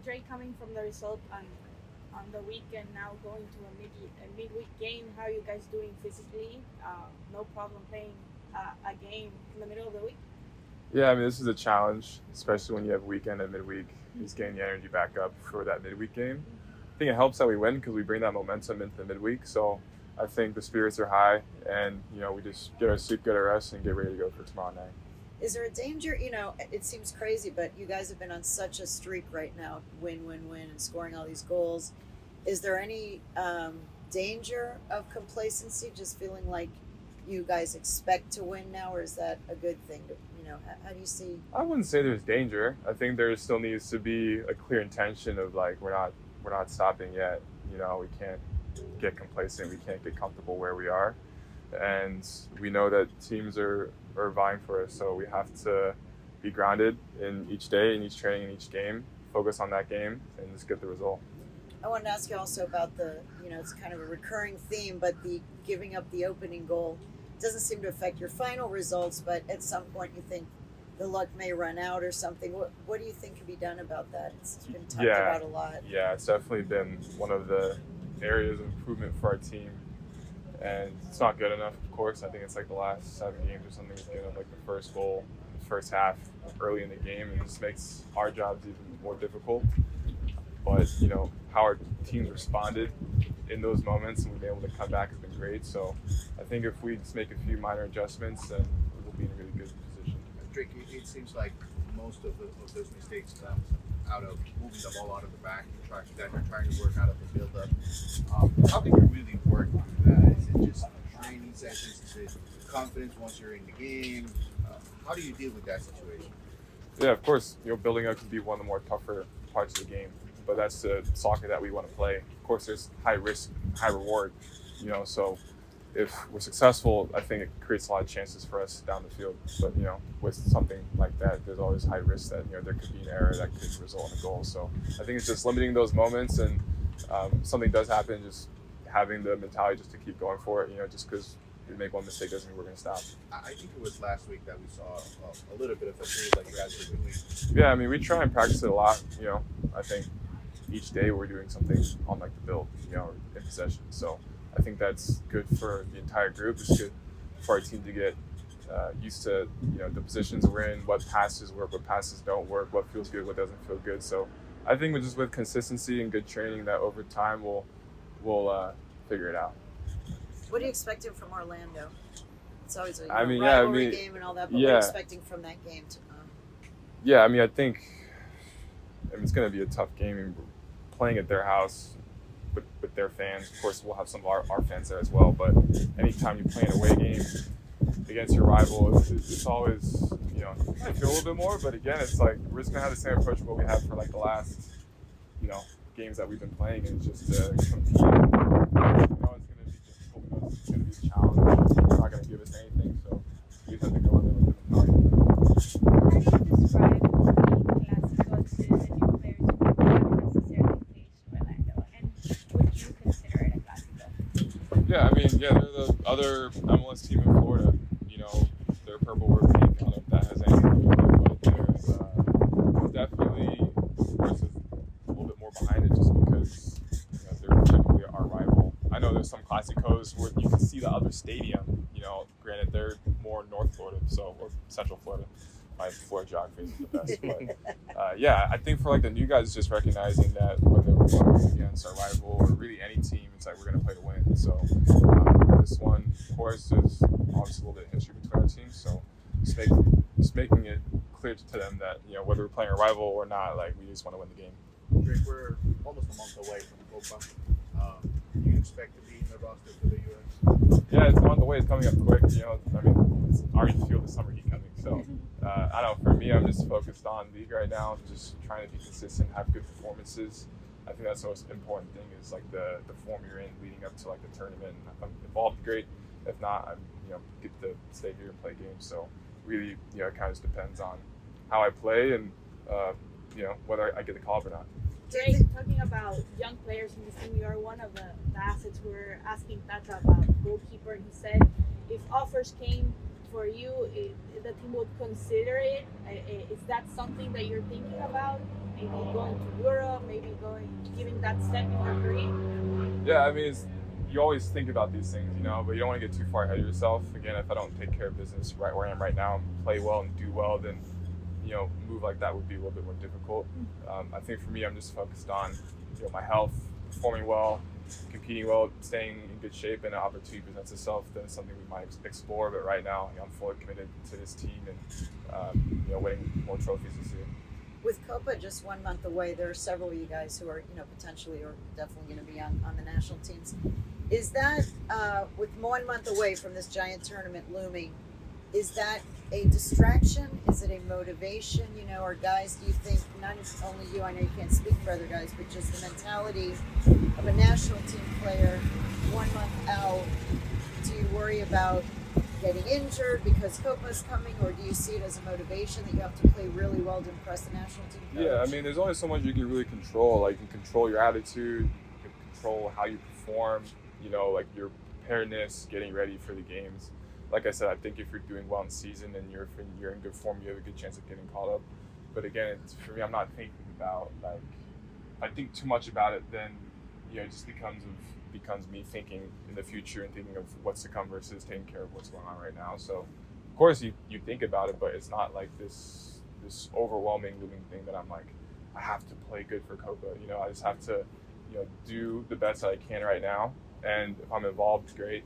Drake, coming from the result on the weekend, now going to a midweek game, how are you guys doing physically? No problem playing a game in the middle of the week? Yeah, I mean, this is a challenge, especially when you have weekend and midweek. Just getting the energy back up for that midweek game. I think it helps that we win because we bring that momentum into the midweek. So I think the spirits are high, and we just get our sleep, get our rest, and get ready to go for tomorrow night. Is there a danger? It seems crazy, but you guys have been on such a streak right now, win, win, win, and scoring all these goals. Is there any danger of complacency, just feeling like you guys expect to win now, or is that a good thing? How do you see? I wouldn't say there's danger. I think there still needs to be a clear intention of like we're not stopping yet. We can't get complacent. We can't get comfortable where we are, and we know that teams are vying for us. So we have to be grounded in each day, in each training, in each game. Focus on that game and just get the result. I wanted to ask you also about it's kind of a recurring theme, but the giving up the opening goal doesn't seem to affect your final results, but at some point you think the luck may run out or something. What do you think can be done about that? It's been talked about a lot. Yeah, it's definitely been one of the areas of improvement for our team. And it's not good enough, of course. I think it's like the last 7 games or something. We've given up like the first goal in the first half early in the game, and it just makes our jobs even more difficult. But, how our teams responded in those moments and we've been able to come back has been great. So I think if we just make a few minor adjustments, then we'll be in a really good position. Drake, it seems like most of those mistakes come out of moving the ball out of the back, that you're trying to work out of the build-up. How can you really work through that? Is it just training sessions? Is it confidence once you're in the game? How do you deal with that situation? Yeah, of course, building up can be one of the more tougher parts of the game, but that's the soccer that we want to play. Of course, there's high risk, high reward, so if we're successful, I think it creates a lot of chances for us down the field. But, with something like that, there's always high risk that, there could be an error that could result in a goal. So I think it's just limiting those moments, and something does happen, just having the mentality just to keep going for it, just because we make one mistake doesn't mean we're going to stop. I think it was last week that we saw a little bit of a series like you guys were doing. Yeah, I mean, we try and practice it a lot. I think each day we're doing something on like the build, in possession. So I think that's good for the entire group. It's good for our team to get used to, the positions we're in, what passes work, what passes don't work, what feels good, what doesn't feel good. So I think with consistency and good training, that over time we'll figure it out. What are you expecting from Orlando? It's always a rivalry game and all that, but what are you expecting from that game to come? Yeah, I think it's going to be a tough game. Playing at their house with their fans. Of course, we'll have some of our fans there as well, but anytime you play an away game against your rival, it's always, I feel a little bit more, but again, it's like we're just going to have the same approach what we have for like the last, games that we've been playing, and just compete. It's going to be difficult. It's going to be a challenge. It's not going to give us anything, so we just have to go in there with the mentality. How do you describe the Clasico to the new players who haven't necessarily played Orlando, and would you consider it a Clasico? Yeah, they're the other MLS team in Florida. They're purple, we're pink. I don't know if that has anything to do with it, but there's definitely, of course, a little bit more behind it just because they're technically our rival. I know there's some Clasicos where you can see the other stadium. Granted, they're more North Florida, or Central Florida. My Florida geography isn't the best, but I think for like the new guys, just recognizing that whether we're playing against our rival or really any team, it's like we're going to play to win. So this one, of course, is obviously a little bit of history between our teams. So just making it clear to them that whether we're playing a rival or not, like we just want to win the game. Drake, we're almost a month away from the Copa. Do you expect to be in the roster for the U.S.? Yeah, it's a month away. It's coming up quick. It's already feel the summer heat coming. So I don't know. For me, I'm just focused on league right now. Just trying to be consistent, have good performances. I think that's the most important thing is like the form you're in leading up to like the tournament. If I'm involved, great. If not, I'm get to stay here and play games. So really, it kind of just depends on how I play and whether I get the call up or not. Drake, talking about young players in this team, you are one of the assets. We're asking Tata about goalkeeper. He said if offers came for you, the team would consider it. Is that something that you're thinking about? maybe going to Europe, maybe giving that step in your career? Yeah, I mean, you always think about these things, you know, but you don't want to get too far ahead of yourself. Again, if I don't take care of business right where I am right now and play well and do well, then, you know, a move like that would be a little bit more difficult. I think for me, I'm just focused on, you know, my health, performing well, competing well, staying in good shape, and an opportunity presents itself, then it's something we might explore. But right now, you know, I'm fully committed to this team and, you know, winning more trophies this year. With Copa just 1 month away, there are several of you guys who are, you know, potentially or definitely going to be on the national teams. Is that, with 1 month away from this giant tournament looming, is that a distraction? Is it a motivation? You know, or guys, do you think, not only you, I know you can't speak for other guys, but just the mentality of a national team player 1 month out, do you worry about getting injured because Copa's coming, or do you see it as a motivation that you have to play really well to impress the national team coach? Yeah, I mean, there's only so much you can really control. Like, you can control your attitude, you can control how you perform, you know, like your preparedness, getting ready for the games. Like I said, I think if you're doing well in season and you're in good form, you have a good chance of getting caught up. But again, for me, I'm not thinking about, like, if I think too much about it, then, you know, it just becomes me thinking in the future and thinking of what's to come versus taking care of what's going on right now. So, of course, you think about it, but it's not like this overwhelming looming thing that I'm like, I have to play good for Copa. You know, I just have to, you know, do the best that I can right now. And if I'm involved, great.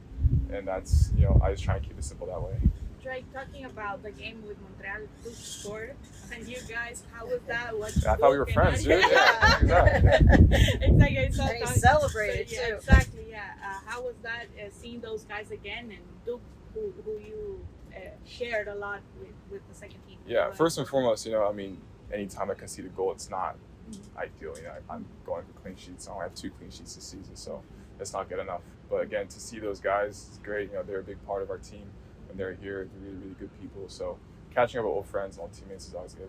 And that's, you know, I just try and keep it simple that way. Drake, talking about the game with Montreal, Duke scored, and you guys, how was that? I thought we were friends, dude. Yeah, exactly. And he celebrated yeah, too. Exactly, yeah. How was that, seeing those guys again, and Duke, who you shared a lot with the second team? Yeah, first and foremost, you know, I mean, anytime I concede a goal, it's not ideal. You know, I'm going for clean sheets. I only have 2 clean sheets this season, so it's not good enough. But again, to see those guys, it's great. You know, they're a big part of our team. When they're here, they're really, really good people. So catching up with old friends and old teammates is always good.